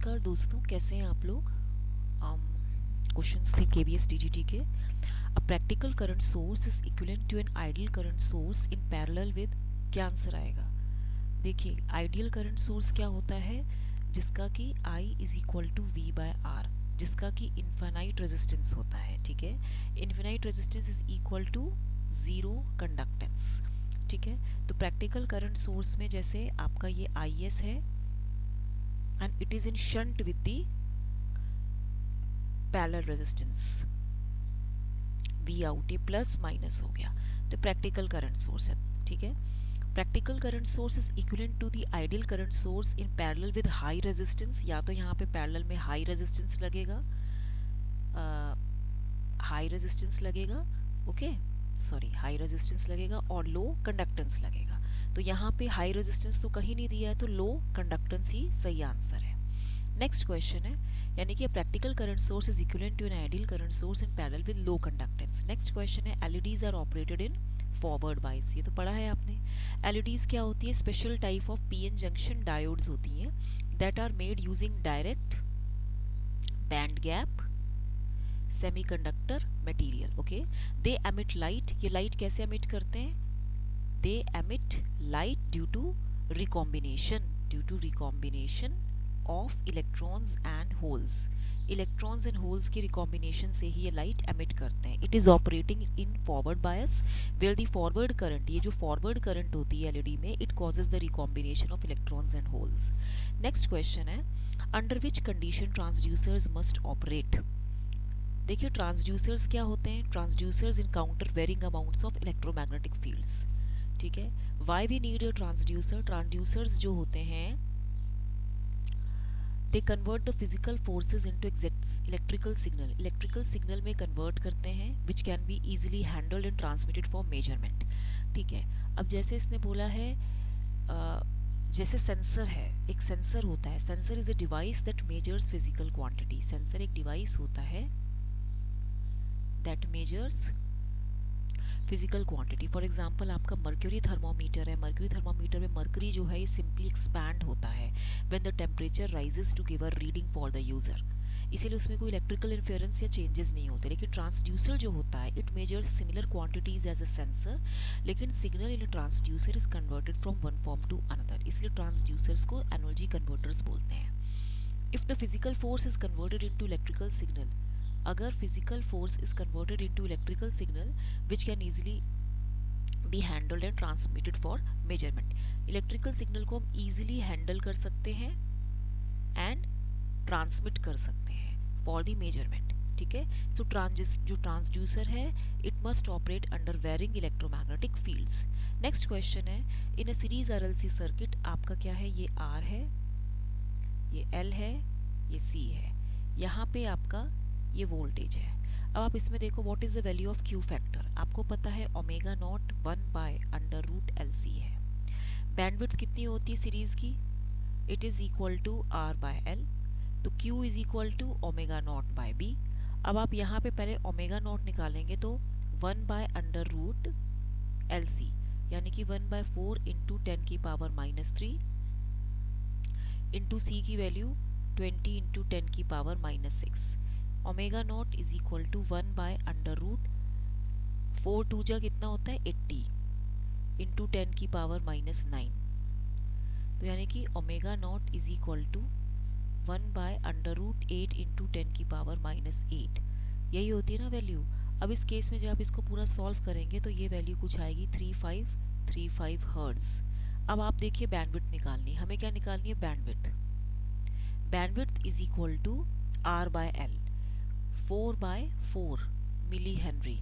नमस्कार दोस्तों, कैसे हैं आप लोग। क्वेश्चंस थे केबीएस टीजीटी के। A practical current source is equivalent to an ideal current source in parallel with, क्या आंसर आएगा। देखिए, आइडियल करंट सोर्स क्या होता है, जिसका कि I is equal to V by R, जिसका कि इन्फाइनाइट रेजिस्टेंस होता है। ठीक है, infinite resistance is equal to zero conductance. ठीक है, तो प्रैक्टिकल करंट सोर्स में जैसे आपका ये IS है and it is in shunt with the parallel resistance V out, ये प्लस माइनस हो गया, तो प्रैक्टिकल करंट सोर्स है। ठीक है, practical current source is equivalent to the ideal current source in parallel with high resistance. या तो यहाँ पे पैरेलल में हाई रेजिस्टेंस लगेगा, हाई रेजिस्टेंस लगेगा, ओके सॉरी हाई रेजिस्टेंस लगेगा और लो कंडक्टेंस लगेगा। तो यहाँ पे हाई रेजिस्टेंस तो कहीं नहीं दिया है, तो लो कंडक्टेंस ही सही आंसर है। नेक्स्ट क्वेश्चन है, यानी कि practical current source is equivalent to an ideal current source in parallel with low conductance. Next question है, LEDs are operated in forward bias. ये तो पढ़ा है आपने। एलईडीज क्या होती है, special type of PN junction diodes होती हैं that are made using direct band gap semiconductor material. Okay, they emit light. ये लाइट कैसे एमिट करते हैं, they emit light due to recombination of electrons and holes. Electrons and holes के recombination से ही ये लाइट एमिट करते हैं। It is operating in forward bias where the forward current, ये जो फॉरवर्ड करंट होती है एलईडी में, it causes the recombination of electrons and holes. Next question है, under which condition transducers must operate. देखिए, transducers क्या होते हैं, transducers encounter varying amounts of electromagnetic fields. ठीक है, why we need a transducer, transducers जो होते हैं they convert the physical forces into electrical signal, electrical signal में कन्वर्ट करते हैं which can be easily handled and transmitted for measurement. ठीक है, अब जैसे इसने बोला है जैसे सेंसर है, एक सेंसर होता है, sensor is a device that measures physical quantity. Sensor एक डिवाइस होता है that measures physical quantity. For example, आपका मर्क्यूरी थर्मोमीटर है, मर्क्यूरी थर्मोमीटर में मर्क्यूरी जो है ये सिंपली एक्सपैंड होता है when the temperature rises to give a reading for the user, इसीलिए उसमें कोई इलेक्ट्रिकल इंफेरेंस या चेंजेस नहीं होते। लेकिन ट्रांसड्यूसर जो होता है, it measures similar quantities as a sensor, लेकिन signal in a transducer is converted from one form to another, इसलिए ट्रांसड्यूसर्स को एनर्जी कन्वर्टर्स बोलते हैं। If the physical force is converted into electrical signal, अगर physical force is converted into electrical signal which can easily be handled and transmitted for measurement, electrical signal को हम easily handle कर सकते हैं and transmit कर सकते हैं for the measurement. ठीक है, सो जो ट्रांसड्यूसर है, it must operate under varying electromagnetic fields. Next question है, in a series RLC circuit, आपका क्या है, ये आर है, ये एल है, ये सी है, यहाँ पे आपका ये वोल्टेज है। अब आप इसमें देखो, what is the value of Q factor, आपको पता है ओमेगा नॉट 1/√LC है। बैंडविड्थ कितनी होती है सीरीज की, it is equal to R/L, तो Q is equal to omega naught by B। अब आप यहाँ पे पहले ओमेगा नॉट निकालेंगे तो 1/√LC, यानी कि 1/4 इंटू 10⁻³ इंटू C की value 20 into 10⁻⁻6। Omega naught is equal to 1/4 to जा कितना होता है 80 इंटू 10⁻⁻9, तो यानी कि omega naught is equal to 1/√8 into 10⁻⁻8, यही होती है ना वैल्यू। अब इस केस में जब आप इसको पूरा सॉल्व करेंगे तो ये वैल्यू कुछ आएगी 3535 हर्ट्ज। अब आप देखिए बैंडविड्थ निकालनी, हमें क्या निकालनी है, bandwidth. Bandwidth is equal to R/L, 4/4 milli henry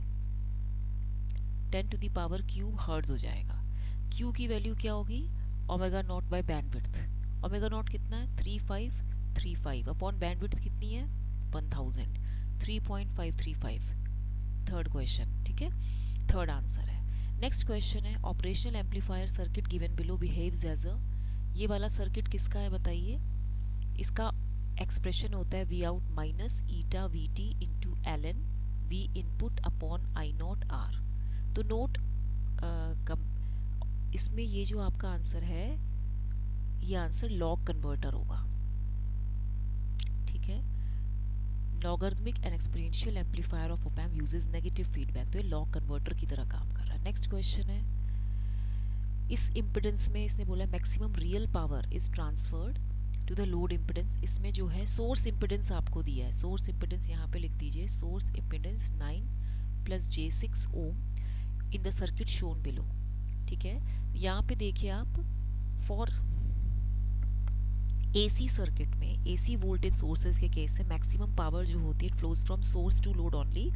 10⁻³ hertz हो जाएगा। Q की वैल्यू क्या होगी, omega naught by bandwidth. Omega naught कितना है, 3535 अपॉन बैंडविड्थ कितनी है 1000, 3.535। थर्ड क्वेश्चन, ठीक है, थर्ड आंसर है। नेक्स्ट क्वेश्चन है, operational amplifier circuit given below behaves as a, ये वाला सर्किट किसका है बताइए, इसका एक्सप्रेशन होता है V out minus eta V T into L N V input upon I naught R. तो नोट इसमें ये जो आपका आंसर है, ये आंसर लॉग कन्वर्टर होगा। Logarithmic and exponential amplifier of op amp uses negative feedback, तो ये लॉग कन्वर्टर की तरह काम कर रहा है। नेक्स्ट क्वेश्चन है, इस इम्पिडेंस में इसने बोला maximum real power is transferred to the load impedance. इसमें जो है सोर्स इम्पिडेंस आपको दिया है, सोर्स इम्पिडेंस यहाँ पे लिख दीजिए, source impedance 9 plus J6 ohm in the circuit shown below. ठीक है, यहाँ पे देखिए आप, फॉर एसी सर्किट में एसी वोल्टेज सोर्सेज के केस में मैक्सिमम पावर जो होती है flows from source to load only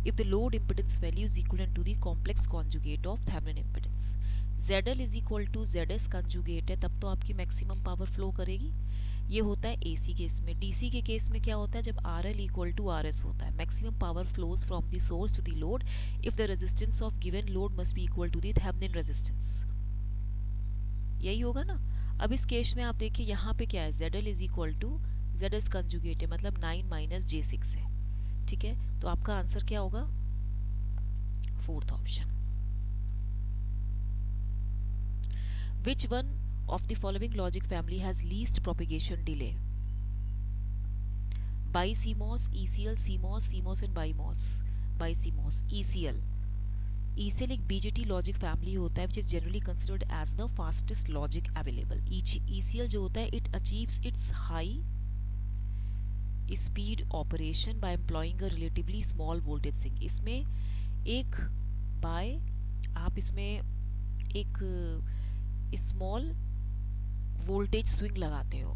if the load impedance value is equal to the complex conjugate of Thevenin impedance. ZL is equal to ZS conjugate है, तब तो आपकी maximum power flow करेगी। ये होता है एसी केस में। DC के केस में क्या होता है, जब RL इक्वल टू RS होता है, maximum power flows from the source to the load if the resistance of given load must be equal to the Thevenin resistance. यही होगा ना। अब इस केस में आप देखिए यहाँ पे क्या है, ZL is equal to ZS conjugate है, मतलब 9 माइनस J6 है। ठीक है, तो आपका आंसर क्या होगा, fourth option. Which one of the following logic family has least propagation delay? BiCMOS, ECL, CMOS, CMOS and BiMOS, BiCMOS, ECL। ECL एक BJT लॉजिक फैमिली होता है which is generally considered as the fastest logic available। ECL जो होता है it achieves its high speed operation by employing a relatively small voltage swing। इसमें एक bye आप इसमें एक स्मॉल वोल्टेज स्विंग लगाते हो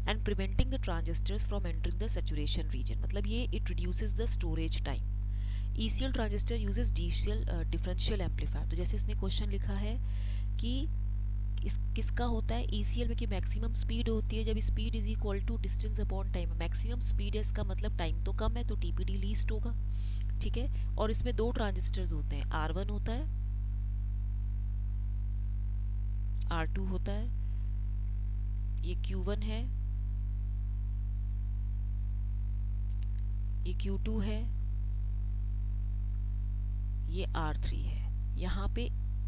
and preventing the transistors from entering the saturation region, मतलब ये it reduces the storage time. ECL transistor uses differential amplifier. तो जैसे इसने क्वेश्चन लिखा है कि किसका होता है ECL में कि मैक्सिमम स्पीड होती है जब speed is equal to distance upon time. Maximum speed है, इसका मतलब टाइम तो कम है, तो TPD लीस्ट होगा। ठीक है, और इसमें दो ट्रांजिस्टर्स होते हैं, R1 होता है, R2 होता है, ये Q1 है, ये Q2 है, ये R3 है। यहाँ पे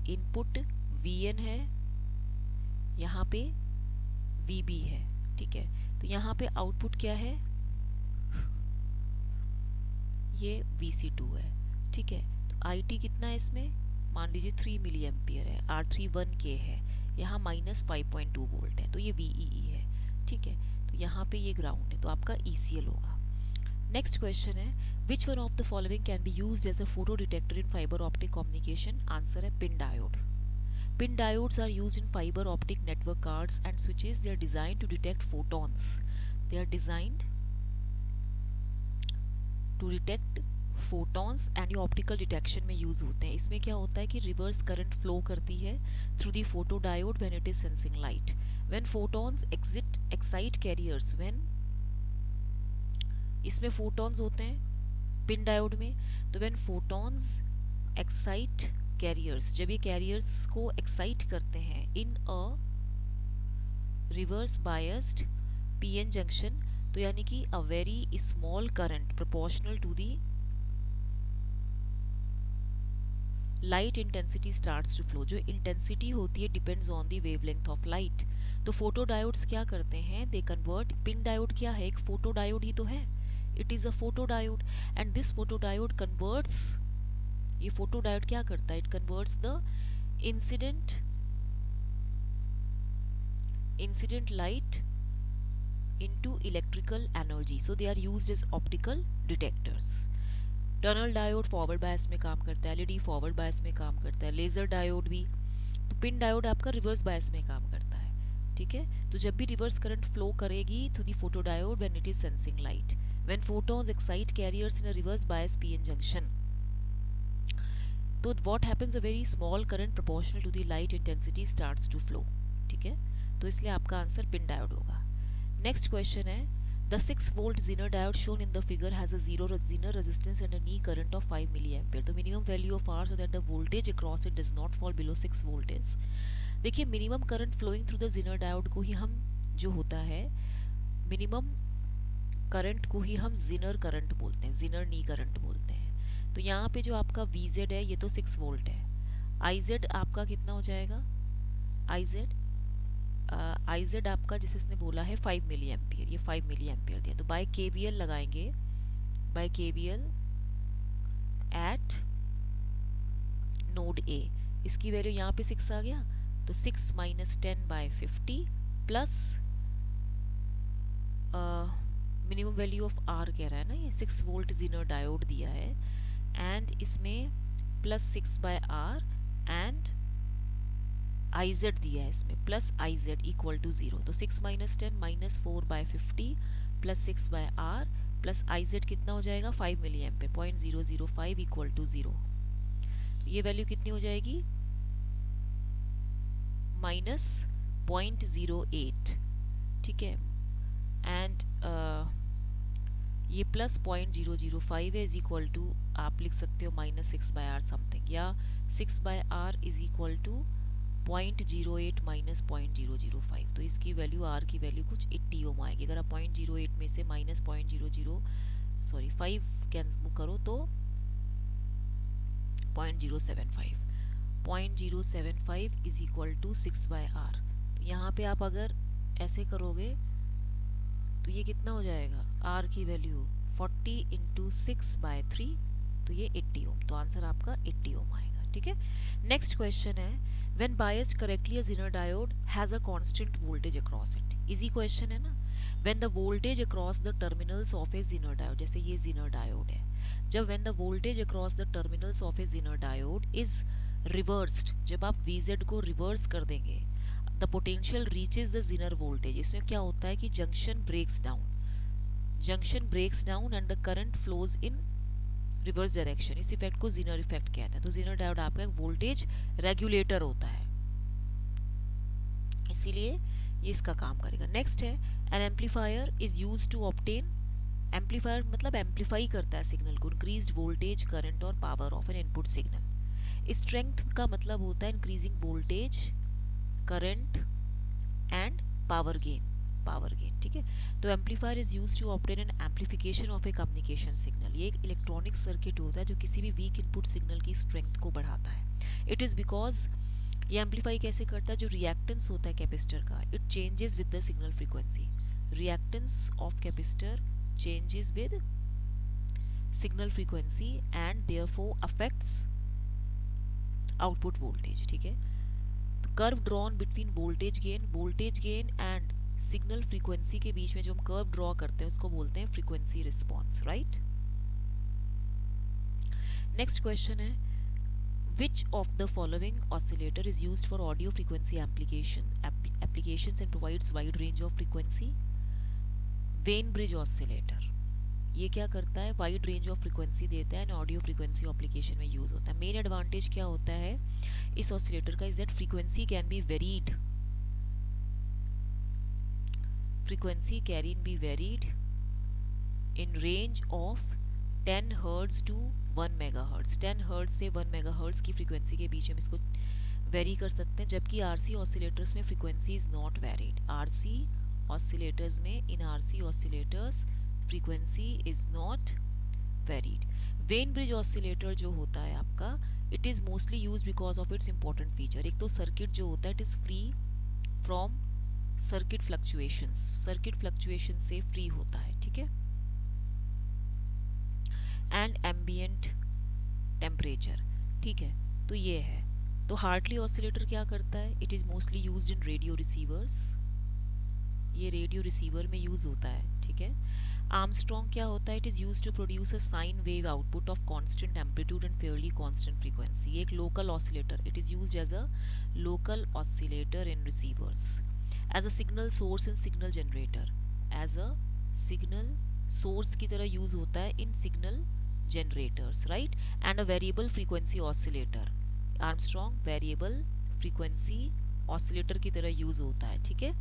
इनपुट Vn है, यहाँ पे Vb है। ठीक है, तो यहाँ पे आउटपुट क्या है, ये Vc2 है। ठीक है, तो IT कितना है इसमें, मान लीजिए 3 मिली एम्पियर है, R3 1K है, यहाँ माइनस 5.2 वोल्ट है, तो ये VEE है। ठीक है, तो यहाँ पे ये ग्राउंड है, तो आपका ECL होगा। नेक्स्ट क्वेश्चन है, which one of the following can be used as a photo detector in fibre optic communication. Answer है pin diode. Pin diodes are used in fiber optic network cards and switches. They are designed to detect photons. They are designed to detect photons and ये optical detection में use होते हैं। इसमें क्या होता है कि रिवर्स करंट फ्लो करती है through the photo diode when it is sensing light. When photons excite carriers, when इसमें फोटॉन्स होते हैं पिन डायोड में, तो व्हेन फोटॉन्स एक्साइट कैरियर्स, जब ये कैरियर्स को एक्साइट करते हैं in a reverse biased PN junction, तो यानी कि a very small current proportional to the light intensity starts to flow. जो इंटेंसिटी होती है depends on the wavelength of light. तो फोटो डायोड्स क्या करते हैं, दे कन्वर्ट, पिन डायोड क्या है, एक फोटो डायोड ही तो है, it is a photo diode, and this photo diode converts, ये फोटो डायोड क्या करता है, it converts the incident light into electrical energy, so they are used as optical detectors. Tunnel diode forward bias में काम करता है, LED forward bias में काम करता है, लेजर डायोड भी। तो पिन डायोड आपका रिवर्स बायस में काम करता है। ठीक है, तो जब भी रिवर्स करंट फ्लो करेगी through the photo diode when it is sensing light, when photons excite carriers in a reverse bias PN junction, तो what happens, a very small current proportional to the light intensity starts to flow। ठीक है, तो इसलिए आपका answer pin diode होगा। Next question है, the 6 volt zener diode shown in the figure has a zero zener resistance and a knee current of 5 milli ampere. तो minimum value of R so that the voltage across it does not fall below 6 volt is. देखिए minimum current flowing through the zener diode को ही हम, जो होता है minimum current को ही हम जीनर करंट बोलते हैं, जीनर नी करंट बोलते हैं। तो यहाँ पे जो आपका VZ है ये तो 6 वोल्ट है, IZ आपका कितना हो जाएगा, IZ आपका जैसे इसने बोला है 5 मिली एम्पियर, ये 5 मिली एम्पियर दिया, तो बाय KVL लगाएंगे by KVL at node A. इसकी वैल्यू यहाँ पे 6 आ गया, तो 6 minus 10/50 plus minimum value of R कह रहा है ना, ये 6 वोल्ट जीनर डायोड दिया है, एंड इसमें प्लस 6/R एंड IZ दिया है इसमें, प्लस IZ इक्वल टू 0। तो 6 minus 10 minus 4/50 plus 6/R plus IZ कितना हो जाएगा 5 मिली एम्पेयर, 0.005 इक्वल टू 0। ये वैल्यू कितनी हो जाएगी -0.08, ठीक है, एंड ये प्लस 0.005 है, इज इक्वल टू आप लिख सकते हो -6/R समथिंग, या 6/R is equal to 0.08 minus 0.005। तो इसकी वैल्यू R की वैल्यू कुछ 80 ओम आएगी। अगर आप 0.08 में से माइनस 5 कैंसिल करो तो 0.075 इज इक्वल टू 6/R। तो यहाँ पे आप अगर ऐसे करोगे तो ये कितना हो जाएगा, R की वैल्यू 40 इंटू 6/3, तो ये 80 ओम। तो आंसर आपका 80 ओम आएगा, ठीक है। नेक्स्ट क्वेश्चन है, when biased correctly a Zener diode has a constant voltage across it। Easy question है ना। when the voltage across the terminals of a Zener diode, जैसे ये Zener diode है, जब when the voltage across the terminals of a Zener diode is reversed, जब आप VZ को reverse कर देंगे, the potential reaches the Zener voltage। इसमें क्या होता है कि junction breaks down and the current flows in reverse direction. इस इफेक्ट को जीनर इफेक्ट कहते हैं। तो जीनर डायोड आपका एक वोल्टेज रेगुलेटर होता है, इसीलिए ये इसका काम करेगा। नेक्स्ट है, an amplifier is used to obtain, amplifier मतलब एम्पलीफाई करता है सिग्नल को, इंक्रीज्ड वोल्टेज करंट और power of an input signal. Strength का मतलब होता है increasing voltage current and power gain, ठीक है। तो amplifier is used to obtain an amplification of a communication signal. ये एक इलेक्ट्रॉनिक सर्किट होता है जो किसी भी वीक इनपुट सिग्नल की स्ट्रेंथ को बढ़ाता है। इट इज बिकॉज ये एम्पलीफाई कैसे करता है, जो रिएक्टेंस होता है कैपेसिटर का, it changes with the signal frequency. Reactance of capacitor changes with signal frequency and therefore affects output voltage, ठीक है। Curve drawn between voltage gain and signal frequency के बीच में जो हम कर्व ड्रॉ करते हैं उसको बोलते हैं frequency response, right. Next question है, which of the following oscillator is used for audio frequency applications and provides wide range of frequency. Wien bridge oscillator, ये क्या करता है, वाइड रेंज ऑफ फ्रीक्वेंसी देता है, ऑडियो फ्रीक्वेंसी एप्लीकेशन में use होता है। मेन एडवांटेज क्या होता है इस ऑसिलेटर का, is that frequency can be varied, frequency can be varied in range of 10 Hz to 1 MHz। 10 Hz से 1 MHz की फ्रीक्वेंसी के बीच में इसको वेरी कर सकते हैं, जबकि RC ऑसिलेटर्स में frequency is not varied. RC oscillators में, इन RC oscillators frequency is not varied. When bridge oscillator जो होता है आपका, it is mostly use because of its important feature. एक तो सर्किट जो होता है it is free from circuit fluctuation से फ्री होता है, ठीक है, एंड एम्बिएंट टेम्परेचर, ठीक है। तो ये है। तो हार्टली ऑसिलेटर क्या करता है, it is mostly used in radio receivers, ये रेडियो रिसीवर में यूज होता है, ठीक है। आर्मस्ट्रॉन्ग क्या होता है, it is used to produce a sine wave output of constant amplitude and fairly constant frequency. एक local oscillator, it is used as a local oscillator in receivers, as a signal source and signal generator, as a signal source की तरह use होता है in signal generators, right, and a variable frequency oscillator. Armstrong variable frequency oscillator की तरह use होता है, ठीक है।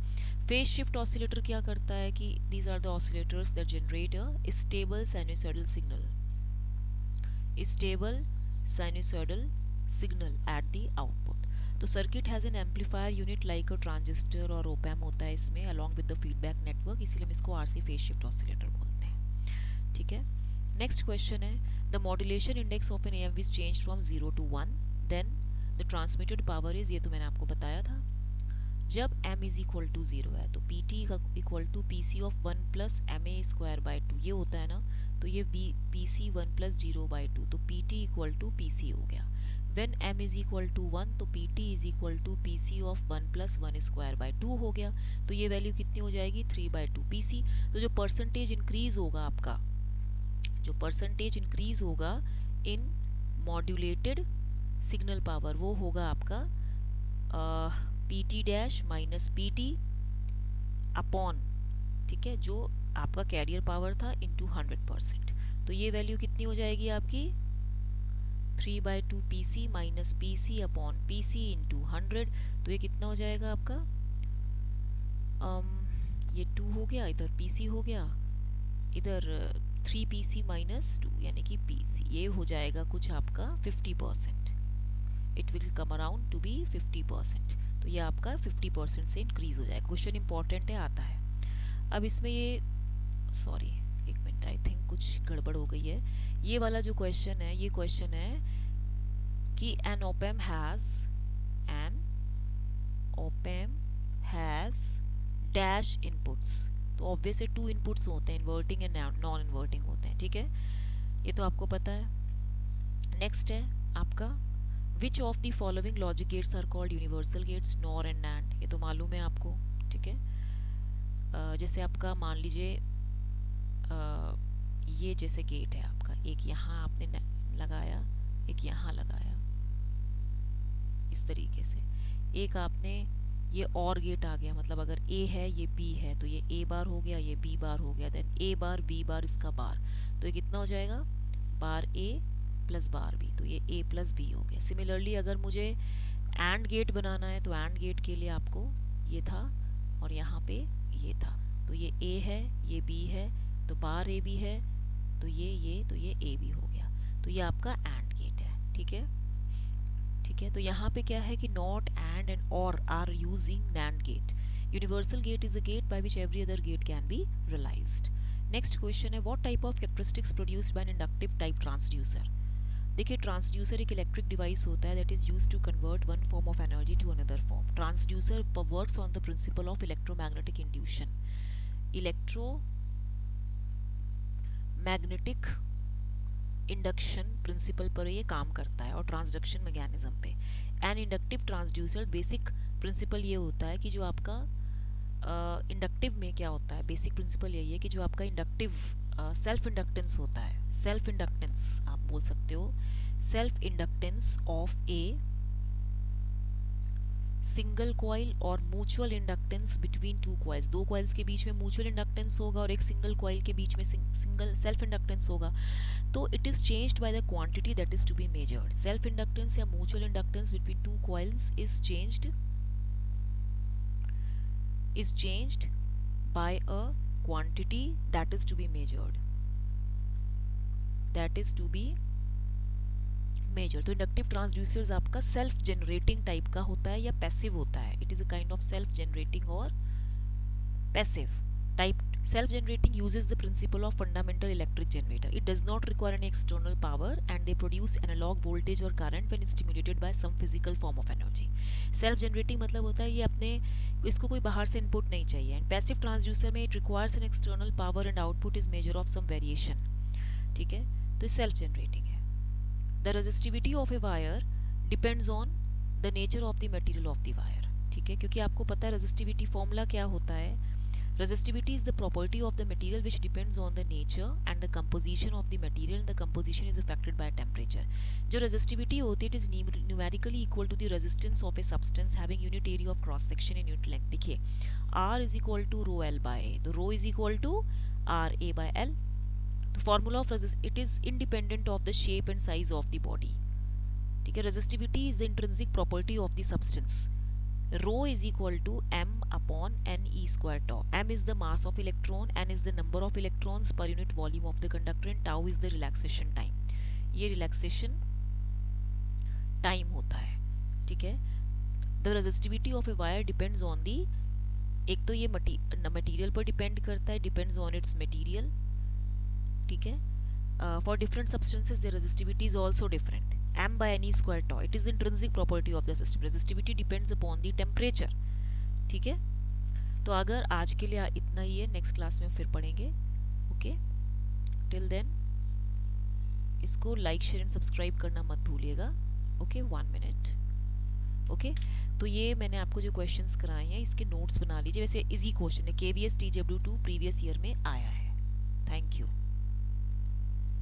फेज शिफ्ट ऑसिलेटर क्या करता है कि these are the oscillators that generate a stable sinusoidal signal at the output. तो circuit has an amplifier unit like a transistor और ओपैम होता है इसमें along with the feedback network, इसीलिए हम इसको आरसी फेज शिफ्ट ऑसिलेटर बोलते हैं, ठीक है। नेक्स्ट क्वेश्चन है, the modulation index of an AMV is changed from 0 to 1, then the transmitted power is, ये तो मैंने आपको बताया था, जब m इज इक्वल टू 0 है तो pt equal to pc of 1 plus ma square by 2, ये होता है ना। तो ये पी सी 1+0/2, तो P T equal to P C हो गया. When m is equal to 1 तो pt is equal to pc of 1+1² हो गया. तो ये वैल्यू कितनी हो जाएगी 3/2 pc. तो जो परसेंटेज इंक्रीज होगा आपका, जो परसेंटेज इंक्रीज होगा इन मॉड्यूलेटेड सिग्नल पावर, वो होगा आपका pt dash minus pt upon, ठीक है, जो आपका कैरियर पावर था इंटू 100%. तो ये वैल्यू कितनी हो जाएगी आपकी 3/2 pc minus pc upon pc into 100. तो ये कितना हो जाएगा आपका, ये 2 हो गया, इधर pc हो गया, इधर 3pc माइनस 2 यानी कि pc. ये हो जाएगा कुछ आपका 50%. It will come around to be 50%. तो ये आपका 50% से इंक्रीज हो जाएगा. क्वेश्चन इंपॉर्टेंट है, आता है. अब इसमें ये, सॉरी एक मिनट, आई थिंक कुछ गड़बड़ हो गई है. ये वाला जो क्वेश्चन है, ये क्वेश्चन है कि an op-amp has dash inputs. तो ऑब्वियसली 2 इनपुट्स होते हैं, इन्वर्टिंग एंड नॉन इन्वर्टिंग होते हैं, ठीक है, ये तो आपको पता है. नेक्स्ट है आपका which of the following logic gates are called universal gates, NOR and NAND. ये तो मालूम है आपको, ठीक है. जैसे आपका मान लीजिए ये जैसे गेट है आपका, एक यहाँ आपने लगाया, एक यहाँ लगाया, इस तरीके से. एक आपने ये और गेट आ गया, मतलब अगर A है ये B है, तो ये A बार हो गया, ये B बार हो गया, देन A बार B बार इसका बार. तो ये कितना हो जाएगा बार A प्लस बार B. तो ये A प्लस B हो गया. सिमिलरली अगर मुझे एंड गेट बनाना है, तो एंड गेट के लिए आपको ये था और यहाँ पे ये था. तो ये A है, ये B है, तो बार AB है, तो ये AB हो गया. तो ये आपका एंड गेट है, ठीक है, ठीक है. तो यहाँ पे क्या है कि नॉट, एंड और OR using NAND gate. Universal gate is a gate by which every other gate can be realized. Next question है what type of characteristics produced by an inductive type transducer. देखिए transducer एक electric device होता है that is used to convert one form of energy to another form. Transducer works on the principle of electromagnetic induction. Electromagnetic induction principle पर ये काम करता है और ट्रांसडक्शन मैकेनिज्म पे. An inductive transducer basic principle ये होता है कि जो आपका इंडक्टिव में क्या होता है, बेसिक प्रिंसिपल यही है कि जो आपका इंडक्टिव सेल्फ इंडक्टेंस होता है, सेल्फ इंडक्टेंस आप बोल सकते हो, self inductance of a single coil और mutual inductance between two coils. दो कॉइल्स के बीच में म्यूचुअल इंडक्टेंस होगा और एक सिंगल कॉइल के बीच में सिंगल सेल्फ इंडक्टेंस होगा. तो it is changed by the quantity that is to be measured. Self inductance या mutual inductance between two coils is changed by a quantity that is to be measured. तो inductive transducers आपका self generating type का होता है या passive होता है. It is a kind of self generating और passive type. Self generating uses the principle of fundamental electric generator. It does not require any external power and they produce analog voltage or current when stimulated by some physical form of energy. Self generating मतलब होता है ये अपने इसको कोई बाहर से input नहीं चाहिए. एंड पैसिव ट्रांसड्यूसर में it requires an external power and output is measure of some variation. ठीक है, तो सेल्फ जनरेटिंग है. The resistivity of a wire depends on the nature of the material of the wire. ठीक है, क्योंकि आपको पता है रेजिस्टिविटी फॉर्मूला क्या होता है. Resistivity is the property of the material which depends on the nature and the composition of the material, and the composition is affected by temperature. जो resistivity होती है it is numerically equal to the resistance of a substance having unit area of cross section and unit length. देखिए R is equal to rho L by A, तो rho is equal to R A by L. तो formula of it is independent of the shape and size of the body. ठीक है, resistivity is the intrinsic property of the substance. Rho is equal to m upon n e square tau. M is the mass of electron, n is the number of electrons per unit volume of the conductor, and tau is the relaxation time. ये relaxation time होता है. ठीक है, the resistivity of a wire depends on the, एक तो ये material पर depend करता है, depends on its material. ठीक है, for different substances the resistivity is also different. M by n e square tau. It is the intrinsic property of the system. Resistivity depends upon the temperature. ठीक है, तो अगर आज के लिए इतना ही है, नेक्स्ट क्लास में फिर पढ़ेंगे. ओके. टिल देन इसको लाइक शेयर एंड सब्सक्राइब करना मत भूलिएगा। Okay, 1 minute. ओके, तो ये मैंने आपको जो क्वेश्चंस कराए हैं इसके नोट्स बना लीजिए। वैसे इजी क्वेश्चन है, KVS TW2 प्रीवियस ईयर में आया है। Thank you.